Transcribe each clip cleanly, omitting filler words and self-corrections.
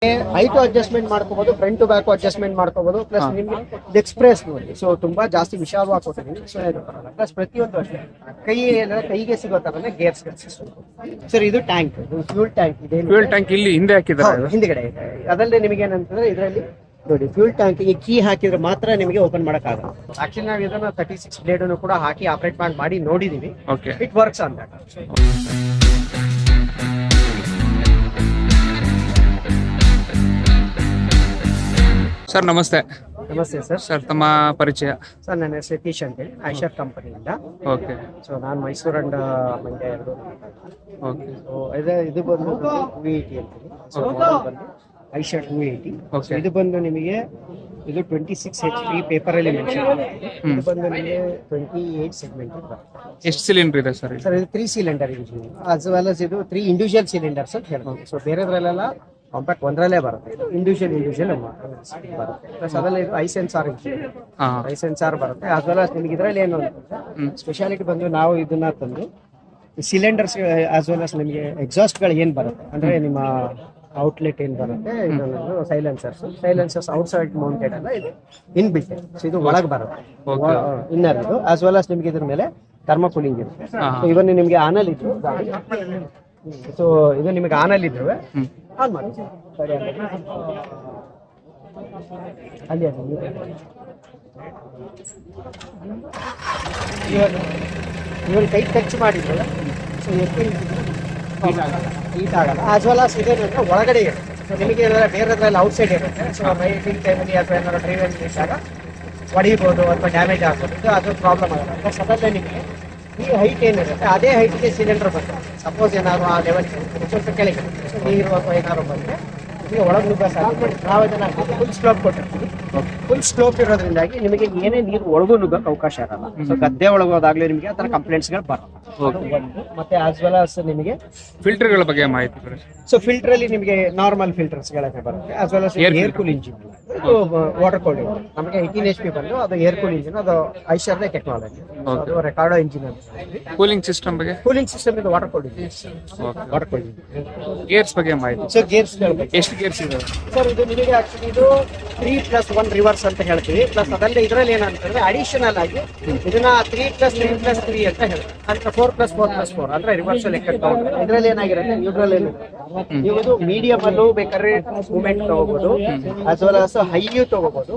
Height adjustment ಮಾಡ್ಕೋಬಹುದು, front to back adjustment ಮಾಡ್ಕೋಬಹುದು. Plus ನಿಮ್ಗೆ ಎಕ್ಸ್ಪ್ರೆಸ್ ನೋಡಿ, ಸೊ ತುಂಬಾ ಜಾಸ್ತಿ ವಿಶಾಲವಾಗಿ ಕೊಟ್ಟಿದ್ದೀನಿ. ಸೊ ಇದು ಬರಲ್ಲ. ಪ್ಲಸ್ ಪ್ರತಿಯೊಂದು ಅಷ್ಟೇ ಕೈಗೆ ಸಿಗೋ ತರ ಗೇರ್ಸ್ ಸಿಸ್ಟಮ್. ಸರ್ ಇದು ಟ್ಯಾಂಕ್, ಫ್ಯೂಲ್ ಟ್ಯಾಂಕ್ ಇದೆ. ಫ್ಯೂಲ್ ಟ್ಯಾಂಕ್ ಇಲ್ಲಿ ಹಿಂದೆ ಹಾಕಿದ್ದಾರೆ, ಹಿಂದ್ಗಡೆ ಇದೆ. ಅದಲ್ಲದೆ ನಿಮಗೆ ಏನಂತಂದ್ರೆ ಇದರಲ್ಲಿ ನೋಡಿ ಫ್ಯೂಲ್ ಟ್ಯಾಂಕ್ ಗೆ ಕೀ ಹಾಕಿದ್ರೆ ಮಾತ್ರ ನಿಮಗೆ ಓಪನ್ ಮಾಡಕ್ಕಾಗಲ್ಲ. ಆಕ್ಚುಲಿ ನಾವು ಇದನ್ನ 36 ಬ್ಲೇಡ್ ಕೂಡ ಹಾಕಿ ಆಪರೇಟ್ ಮಾಡಿ ನೋಡಿದೀವಿ. It works on that. Sir ನಮಸ್ತೆ. ನಮಸ್ತೆ ಸರ್. ಸರ್ ತಮ್ಮ ಪರಿಚಯ? ಸರ್ ನನ್ನ ಹೆಸರು ಸತೀಶ್ ಅಂತ ಹೇಳಿ, ಐಶರ್ ಕಂಪನಿಯಿಂದ. ಓಕೆ. ಸೊ ನಾನು ಮೈಸೂರು ಅಂಡ್ ಮಂಡ್ಯ ಎರಡು. ಓಕೆ. ಸೊ ಇದು ಬಂದು 280 ಅಂತೀನಿ. ಸೊ ಬಂದು ಐಶರ್ 280. ಇದು ಬಂದು ನಿಮಗೆ ಇದು 26 HP ಪೇಪರ್ ಅಲ್ಲಿ ಮೆನ್ಷನ್. ಇದು ಬಂದು ನಿಮಗೆ 28 ಸೆಗ್ಮೆಂಟ್. ಎಷ್ಟು ಸಿಲಿಂಡರ್ ಇದೆ ಸರ್? ಸರ್ ಇದು 3 cylinder engine, as well as ಇದು 3 ಇಂಡಿವಿಜುವಲ್ ಸಿಲಿಂಡರ್ಸ್ ಅಂತ ಹೇಳ್ಬೋದು. ಸೊ ಬೇರೆದ್ರಲ್ಲೆಲ್ಲ ಕಾಂಪ್ಯಾಕ್ಟ್ ಒಂದರಲ್ಲೇ ಬರುತ್ತೆ, ಇದು ಇಂಡಿವಿಜುವಲ್ ಬರುತ್ತೆ. ಪ್ಲಸ್ ಅದರಲ್ಲಿ ಐ ಸೆನ್ಸಾರ್ ಬರುತ್ತೆ. ಆಸ್ ವೆಲ್ as ನಿಮಗೆ ಇದರಲ್ಲಿ ಏನು ಸ್ಪೆಷಾಲಿಟಿ ಬಂದು ನಾವು ಇದನ್ನ ತಂದು ಸಿಲಿಂಡರ್ಸ್ ಆಸ್ ವೆಲ್ as ನಿಮಗೆ ಎಕ್ಸಾಸ್ಟ್ಗಳು ಏನು ಬರುತ್ತೆ ಅಂದ್ರೆ ನಿಮ್ಮ ಔಟ್ಲೆಟ್ ಏನ್ ಬರುತ್ತೆ, ಇದೊಂದು ಸೈಲೆನ್ಸರ್ಸ್ ಔಟ್ಸೈಡ್ ಮೌಂಟೆಡ್ ಅಲ್ಲ, ಇದು ಇನ್ ಬಿಲ್ಟ್. ಸೊ ಇದು ಒಳಗೆ ಬರುತ್ತೆ ಇನ್ನರ್ ಇದು. ಆಸ್ ವೆಲ್ as ನಿಮ್ಗೆ ಇದ್ರ ಮೇಲೆ ಥರ್ಮೋಕೂಲಿಂಗ್ ಇರುತ್ತೆ. ಸೊ ಇವನ್ನ ನಿಮ್ಗೆ ಆನಲ್ಲಿ ಇದ್ರು, ಸೊ ಇದು ನಿಮಗೆ ಆನಲ್ಲಿ ಇದ್ರು ಆನ್ ಮಾಡಿ ಅಲ್ಲಿ ಇವಾಗ ಕೈ ಟಚ್ ಮಾಡಿದ್ರು ಸೊ ಹೀಟ್ ಆಗಲ್ಲ. ಆಸ್ ವೆಲ್ as ಇದೇನಂದ್ರೆ ಒಳಗಡೆ ಇರುತ್ತೆ. ಸೊ ನಿಮಗೆ ಬೇರೆದ್ರಲ್ಲಿ ಔಟ್ಸೈಡ್ ಇರುತ್ತೆ. ಸೊ ರೈಟಿಂಗ್ ಟೈಮಲ್ಲಿ ಅಥವಾ ಏನಾದ್ರು ಡ್ರೈವಲ್ಲಿ ಇದ್ದಾಗ ಹೊಡಿಬೋದು ಅಥವಾ ಡ್ಯಾಮೇಜ್ ಆಗ್ಬೋದು, ಅದು ಪ್ರಾಬ್ಲಮ್ ಆಗಲ್ಲ. ಪ್ಲಸ್ ಅದಲ್ಲೇ ನಿಮಗೆ ಈ ಹೈಟ್ ಏನಿರುತ್ತೆ ಅದೇ ಹೈಟ್ಗೆ ಸಿಲಿಂಡರ್ ಬರ್ತದೆ. ಸಪೋಸ್ ಏನಾದ್ರು ಆ ಲೆವೆಲ್ ಸ್ವಲ್ಪ ಕೆಳಗೆ ನೀರು ಅಥವಾ ಏನಾದ್ರು ಬಂದರೆ ನಿಮಗೆ ಒಳಗೆ ನುಗ್ಗ ಸಾಧ್ಯ. ನಾವು ಇದನ್ನ ಫುಲ್ ಸ್ಲೋಪ್ ಕೊಟ್ಟಿರ್ತೀವಿ. ಫುಲ್ ಸ್ಲೋಪ್ ಇರೋದ್ರಿಂದಾಗಿ ನಿಮಗೆ ಏನೇ ನೀರು ಒಳಗೂ ನುಗ್ಗಕ್ಕೆ ಅವಕಾಶ ಇರಲ್ಲ. ಸೊ ಗದ್ದೆ ಒಳಗೋದಾಗ್ಲೂ ನಿಮಗೆ ಆ ಥರ ಕಂಪ್ಲೇಂಟ್ಸ್ಗಳು ಬರಲ್ಲ. ಮತ್ತೆ ಆಸ್ ವೆಲ್ as ನಿಮಗೆ ಫಿಲ್ಟರ್ಗಳ ಬಗ್ಗೆ ಮಾಹಿತಿ. ಸೊ ಫಿಲ್ಟರ್ ಅಲ್ಲಿ ನಿಮಗೆ ನಾರ್ಮಲ್ ಫಿಲ್ಟರ್ಸ್ ಗಳೇ ಬರುತ್ತೆ. As well as air cool engine, ಇದು ವಾಟರ್ ಕೂಲ್ ಇಂಜಿನ್. ನಮಗೆ 18 HP ಬಂದು ಅದು ಏರ್ ಕೂಲ್ ಇಂಜಿನ್, ಅದು ಐಶರ್ ಟೆಕ್ನಾಲಜಿ, ಅದು ರೆಕಾರ್ಡೋ ಇಂಜಿನ್ ಅಂತ. ಕೂಲಿಂಗ್ ಸಿಸ್ಟಮ್ ಬಗ್ಗೆ? ಕೂಲಿಂಗ್ ಸಿಸ್ಟಮ್ ಇದು water cool engine. Water cool engine. Gears ಬಗ್ಗೆ ಮಾಹಿತಿ. ಸೊ ಗೇರ್ಸ್ ಎಷ್ಟು ಗೇರ್ಸ್ ಇದೆ ಸರ್? ಇದು ನಿಮಗೆ ಆಕ್ಚುಲಿ ಇದು 3+1 ರಿವರ್ಸ್ ಅಂತ ಹೇಳ್ತೀವಿ. ಪ್ಲಸ್ ಅದಲ್ಲದೆ ಇದರಲ್ಲಿ ಏನಂತಂದ್ರೆ ಅಡಿಷನಲ್ ಆಗಿ ಇದನ್ನ 3+3+3 ಅಂತ ಹೇಳ್ತೀವಿ. ಅಂದ್ರೆ 4+4+4 ಅಂದ್ರೆ ರಿವರ್ಸ್ ಲೆಕ್ಕ. ಇದರಲ್ಲಿ ಏನಾಗಿರುತ್ತೆ, ನ್ಯೂಟ್ರಲ್ ನೀವು ಮೀಡಿಯಂ ಅಲ್ಲೂ ಬೇಕಾದ್ರೆ ಮೂವ್ಮೆಂಟ್ ತಗೋಬಹುದು, ಆಸ್ ವೆಲ್ as ಹೈಯೂ ತಗೋಬಹುದು,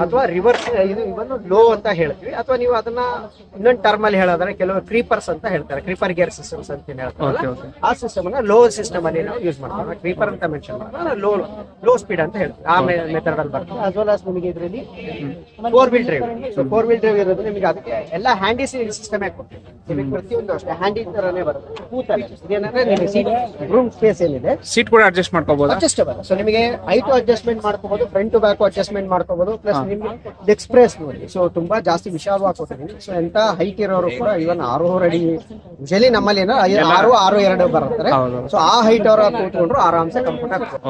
ಅಥವಾ ರಿವರ್ಸ್ ಇದು ಇವನು ಲೋ ಅಂತ ಹೇಳ್ತೀವಿ. ಅಥವಾ ನೀವು ಅದನ್ನ ಇನ್ನೊಂದು ಟರ್ಮ್ ಅಲ್ಲಿ ಹೇಳೋದ್ರೆ ಕೆಲವು ಕ್ರೀಪರ್ಸ್ ಅಂತ ಹೇಳ್ತಾರೆ, ಕ್ರೀಪರ್ ಗೇರ್ ಸಿಸ್ಟಮ್ಸ್ ಅಂತ ಹೇಳ್ತಾರೆ. ಆ ಸಿಸ್ಟಮ್ ಅನ್ನ ಲೋ ಸಿಸ್ಟಮ್ ಅಲ್ಲಿ ನಾವು ಯೂಸ್ ಮಾಡ್ತೀವಿ. ಕ್ರೀಪರ್ ಅಂತ ಮೆನ್ಷನ್ ಮಾಡ್ತಾರೆ, ಲೋ ಸ್ಪೀಡ್ ಅಂತ ಹೇಳ್ತೀವಿ. ಆ ಮೆಥಡ್ ಅಲ್ಲಿ ಬರ್ತದೆ. ಆಸ್ ವೆಲ್ as ನಿಮಗೆ ಇದರಲ್ಲಿ 4-wheel drive. So 4-wheel drive ಇರೋದು ನಿಮಗೆ ಅದಕ್ಕೆ ಎಲ್ಲ ಹ್ಯಾಂಡಿ ಸಿಸ್ಟಮ್ ಕೊಡ್ತೀವಿ. ನಿಮಗೆ ಪ್ರತಿಯೊಂದು ಅಷ್ಟೇ ಹ್ಯಾಂಡಿ ತರನೇ ಬರುತ್ತೆ. ಕೂತಾರೆ ಇದೇನಂದ್ರೆ ನಿಮಗೆ ಸೀಟ್ ರೂಮ್ ಸ್ಪೇಸ್ ಏನಿದೆ, ಸೀಟ್ ಕೂಡ ಅಡ್ಜಸ್ಟ್ ಮಾಡ್ಕೋಬಹುದು, ಅಡ್ಜಸ್ಟಬಲ್. ಸೊ ನಿಮಗೆ ಹೈಟ್ ಅಡ್ಜಸ್ಟ್ಮೆಂಟ್ ಮಾಡ್ಕೋಬಹುದು, ಫ್ರಂಟ್ ಟು ಬ್ಯಾಕ್ ಅಡ್ಜಸ್ಟ್ಮೆಂಟ್ ಮಾಡ್ಕೋಬಹುದು. ಪ್ಲಸ್ ನಿಮಗೆ ಎಕ್ಸ್ಪ್ರೆಸ್ ನೋಡಿ, ಸೊ ತುಂಬಾ ಜಾಸ್ತಿ ವಿಶಾಲವಾಗಿ ಕೊಟ್ಟಿದ್ದೀನಿ. ಸೊ ಎಂತ ಹೈಟ್ ಇರೋರು ಕೂಡ ಇವನ್ 6 ಅಡಿ ಯೂಶಲಿ ನಮ್ಮಲ್ಲಿ ಏನೋ 6'2" ಬರುತ್ತಾರೆ. ಸೊ ಆ ಹೈಟ್ ಅವರ ಕೂತ್ಕೊಂಡ್ರು ಆರಾಮ್ಸೆ ಕಂಫರ್ಟ್ ಆಗ್ತದೆ.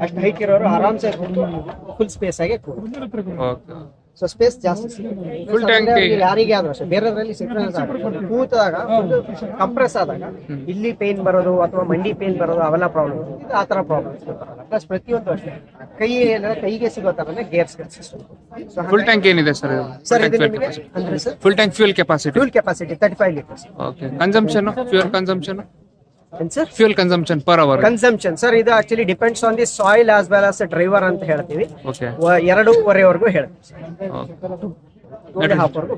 ಅಷ್ಟು ಹೈಟ್ ಇರೋರು ಆರಾಮ್ಸೆ ಫುಲ್ ಸ್ಪೇಸ್ ಆಗಿ ಸೊ ಸ್ಪೇಸ್ ಜಾಸ್ತಿ ಫುಲ್ ಟ್ಯಾಂಕ್ ಯಾರಿಗೆ ಆದ್ರೂ ಅಷ್ಟೇ. ಬೇರೆದ್ರಲ್ಲಿ ಕೂತಾಗ ಕಂಪ್ರೆಸ್ ಆದಾಗ ಇಲ್ಲಿ ಪೇನ್ ಬರೋದು ಅಥವಾ ಮಂಡಿ ಪೇನ್ ಬರೋದು ಅವೆಲ್ಲ ಪ್ರಾಬ್ಲಮ್. ಇದು ಆ ತರ ಪ್ರಾಬ್ಲಮ್ಸ್ ಬರಲ್ಲ. ಪ್ಲಸ್ ಪ್ರತಿಯೊಂದು ಅಷ್ಟೇ ಕೈಗೆ ಸಿಗೋ ತರ ಗೇರ್ಸ್ ಸಿಸ್ಟಮ್. ಫುಲ್ ಟ್ಯಾಂಕ್ ಏನಿದೆ ಸರ್? ಸರ್ ಇದು ನಿಮಗೆ ಅಂದ್ರೆ sir full tank fuel capacity 35 litres. Okay. Consumption, fuel consumption sir? Fuel consumption per hour consumption sir ಇದು actually depends on the soil as well as driver ಅಂತ ಹೇಳ್ತೀವಿ. 2.5 ಹೇಳ್ತೀವಿ.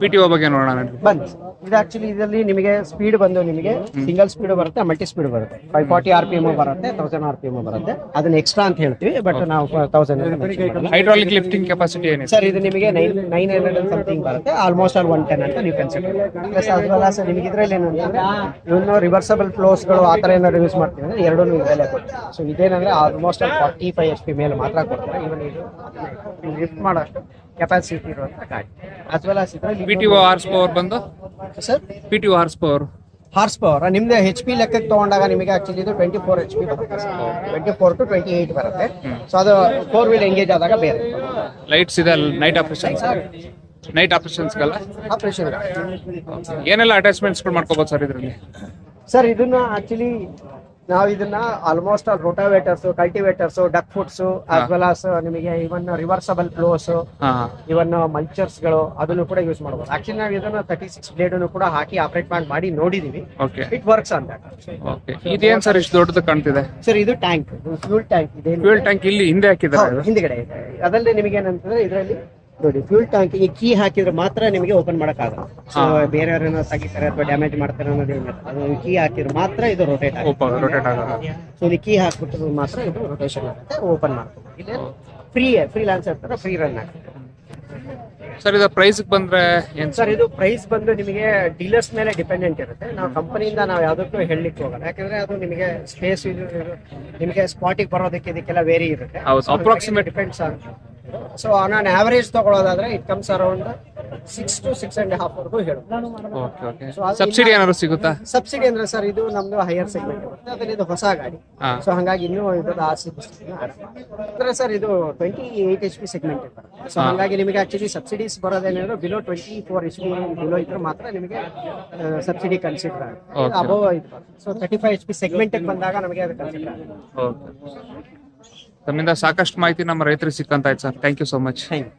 PTO ಬಗ್ಗೆ ನೋಡೋಣ ಬನ್ನಿ. ಇದು ಆಕ್ಚುಲಿ ಇದರಲ್ಲಿ ನಿಮಗೆ ಸ್ಪೀಡ್ ಬಂದು ನಿಮಗೆ ಸಿಂಗಲ್ ಸ್ಪೀಡ್ ಬರುತ್ತೆ, ಮಲ್ಟಿ ಸ್ಪೀಡ್ ಬರುತ್ತೆ. 540 RPM ಬರುತ್ತೆ, 1000 RPM ಬರುತ್ತೆ. ಅದನ್ನ ಎಕ್ಸ್ಟ್ರಾ ಅಂತ ಹೇಳ್ತೀವಿ, ಬಟ್ ನಾವು 1000. ಹೈಡ್ರಾಲಿಕ್ ಲಿಫ್ಟಿಂಗ್ ಕೆಪಾಸಿಟಿ ಏನಿದೆ ಸರ್? ಇದು ನಿಮಗೆ 900 ಸಮಥಿಂಗ್ ಬರುತ್ತೆ, ಆಲ್ಮೋಸ್ಟ್ ಆಲ್ 110 ಅಂತ ನೀವು consider. Plus as well as ನಿಮಗೆ ಇದರಲ್ಲಿ ಏನಂತಂದ್ರೆ ಇವನು ರಿವರ್ಸಬಲ್ ಫ್ಲೋಸ್ಗಳು ಆ ಥರ ಏನಾದ್ರು ಯೂಸ್ ಮಾಡ್ತೀವಿ ಅಂದ್ರೆ ಎರಡೂ ಇದರಲ್ಲೇ ಕೊಡ್ತೀವಿ. ಸೊ ಇದೇನಂದ್ರೆ ಆಲ್ಮೋಸ್ಟ್ ಆಲ್ 45 HP ಮೇಲೆ ಮಾತ್ರ ಕೊಡ್ತಾರೆ. ಇವನ್ ಇದು ಲಿಫ್ಟ್ ಮಾಡೋಷ್ಟು ಕೆಪಾಸಿಟಿ ಇರುವಂತ ಗಾಡಿ. ಆಸ್ ವೆಲ್ as ಇದರಲ್ಲಿ ಪಿಟಿಒ ಹಾರ್ಸ್ ಪವರ್ ಬಂದು ಸರ್ ಪಿಟಿಒ ಹಾರ್ಸ್ ಪವರ್ ನಿಮ್ದು HP ಲೆಕ್ಕಕ್ಕೆ ತಗೊಂಡಾಗ ನಿಮಗೆ ಆಕ್ಚುಲಿ ಇದು 24 HP ಬರುತ್ತೆ. 24 to 28 ಬರುತ್ತೆ. ಸೊ ಅದು 4-wheel ಎಂಗೇಜ್ ಆದಾಗ ಬೇರೆ ಲೈಟ್ಸ್ ಇದೆ, ನೈಟ್ ಆಪರೇಷನ್ಸ್ ಆಪರೇಷನ್ ಏನೆಲ್ಲ ಅಟ್ಯಾಚ್ಮೆಂಟ್ಸ್ ಮಾಡ್ಕೋಬಹುದು ಸರ್ ಇದರಲ್ಲಿ? ಸರ್ ಇದನ್ನ ಆಕ್ಚುಲಿ ನಾವು ಇದನ್ನ almost all rotavators, cultivators, duck foots as well as ನಿಮಗೆ ಇವನ್ ರಿವರ್ಸಬಲ್ ಪ್ಲೋಸ್, ಹಾ ಇವನ್ ಮಲ್ಚರ್ಸ್ ಗಳು ಅದನ್ನು ಕೂಡ ಯೂಸ್ ಮಾಡಬಹುದು. ಆಕ್ಚುಲಿ ನಾವು ಇದನ್ನ 36 ಬ್ಲೇಡ್ ಕೂಡ ಹಾಕಿ ಆಪರೇಟ್ ಮಾಡಿ ನೋಡಿದೀವಿ. ಓಕೆ ಇಟ್ ವರ್ಕ್ಸ್ ಅಂತ. ಓಕೆ ಇದೇನ್ ಸರ್ ಇಷ್ಟು ದೊಡ್ಡದು ಕಾಣ್ತಿದೆ? ಸರ್ ಇದು ಟ್ಯಾಂಕ್, ಫ್ಯೂಲ್ ಟ್ಯಾಂಕ್ ಇದೆ. ಫ್ಯೂಲ್ ಟ್ಯಾಂಕ್ ಇಲ್ಲಿ ಹಿಂದೆ ಹಾಕಿದ್ದಾರೆ. ಹಿಂದ್ಗಡೆ ಇದೆ. ಅದಲ್ಲದೆ ನಿಮಗೆ ಏನಂತಂದ್ರೆ ಇದರಲ್ಲಿ ನೋಡಿ ಫ್ಯೂಲ್ ಟ್ಯಾಂಕ್ ಕೀ ಹಾಕಿದ್ರೆ ಮಾತ್ರ ನಿಮಗೆ ಓಪನ್ ಮಾಡಕ್ಕಾಗಲ್ಲ. ಸೊ ಬೇರೆಯವ್ರನ್ನ ತೆಗಿತಾರೆ ಅಥವಾ ಡ್ಯಾಮೇಜ್ ಮಾಡ್ತಾರೆ ಅನ್ನೋದೇನಿಲ್ಲ. ಅದು ಕೀ ಹಾಕಿದ್ರೆ ಮಾತ್ರ ಇದು ರೊಟೇಟ್ ರೊಟೇಟ್ ಆಗಲ್ಲ. ಸೊ ಇಲ್ಲಿ ಕೀ ಹಾಕ್ಬಿಟ್ಟು ಮಾತ್ರ ಇದು ರೊಟೇಷನ್ ಆಗುತ್ತೆ, ಓಪನ್ ಮಾಡ್ತಾರೆ. ಇಲ್ಲಿ ಫ್ರೀ ಲಾನ್ಸರ್ ತರ ಫ್ರೀ ರನ್ ಆಗುತ್ತೆ. ಸರ್ ಇದು ಪ್ರೈಸ್ ಬಂದ್ರೆ ಏನ್ ಸರ್ ಇದು ಪ್ರೈಸ್ ಬಂದು ನಿಮಗೆ ಡೀಲರ್ಸ್ ಮೇಲೆ ಡಿಪೆಂಡೆಂಟ್ ಇರುತ್ತೆ. ನಾವು ಕಂಪನಿಯಿಂದ ನಾವು ಯಾವ್ದಕ್ಕೂ ಹೇಳಲಿಕ್ಕೆ ಹೋಗಲ್ಲ, ಯಾಕಂದ್ರೆ ಅದು ನಿಮಗೆ ಸ್ಪೇಸ್ ನಿಮಗೆ ಸ್ಪಾಟಿಗೆ ಬರೋದಕ್ಕೆ ಇದಕ್ಕೆಲ್ಲ ವೇರಿ ಇರುತ್ತೆ. Approximate depends on. So on on average ತಗೊಳ್ಳೋದಾದ್ರೆ ಇಟ್ ಕಮ್ಸ್ ಅರೌಂಡ್ 6 to 6.5 ವರೆಗೂ ಹೇಳುತ್ತೆ. ಸಬ್ಸಿಡಿ ಏನಾದ್ರು ಸಿಗುತ್ತಾ? ಸಬ್ಸಿಡಿ ಅಂದ್ರೆ ಸರ್ ಇದು ನಮ್ದು ಹೈಯರ್ ಸೆಗ್ಮೆಂಟ್ ಇರುತ್ತೆ, ಅದ್ರಲ್ಲಿ ಇದು ಹೊಸ ಗಾಡಿ. ಸೊ ಹಂಗಾಗಿ ಇನ್ನೂ ಇದ್ರದ್ದು ಅಂದ್ರೆ ಸರ್ ಇದು 28 HP ಸೆಗ್ಮೆಂಟ್ ಇರುತ್ತೆ. ಸೊ ಹಂಗಾಗಿ ನಿಮಗೆ ಆಕ್ಚುಲಿ ಸಬ್ಸಿಡೀಸ್ ಬರೋದೇನಾದ್ರು ಬಿಲೋ 24 HP ಬಿಲೋ ಇದ್ರೆ ಮಾತ್ರ ನಿಮಗೆ ಸಬ್ಸಿಡಿ ಕನ್ಸಿಡರ್ ಆಗುತ್ತೆ. ಅಬೋವ್ ಇದು ಸೊ 35 HP ಸೆಗ್ಮೆಂಟ್ ಬಂದಾಗ ನಮಗೆ ಅದು ಕನ್ಸಿಡರ್ ಆಗುತ್ತೆ. ತಮ್ಮಿಂದ ಸಾಕಷ್ಟು ಮಾಹಿತಿ ನಮ್ಮ ರೈತರಿಗೆ ಸಿಕ್ಕಂತಾಯ್ತು sir. Thank you so much. Thank you.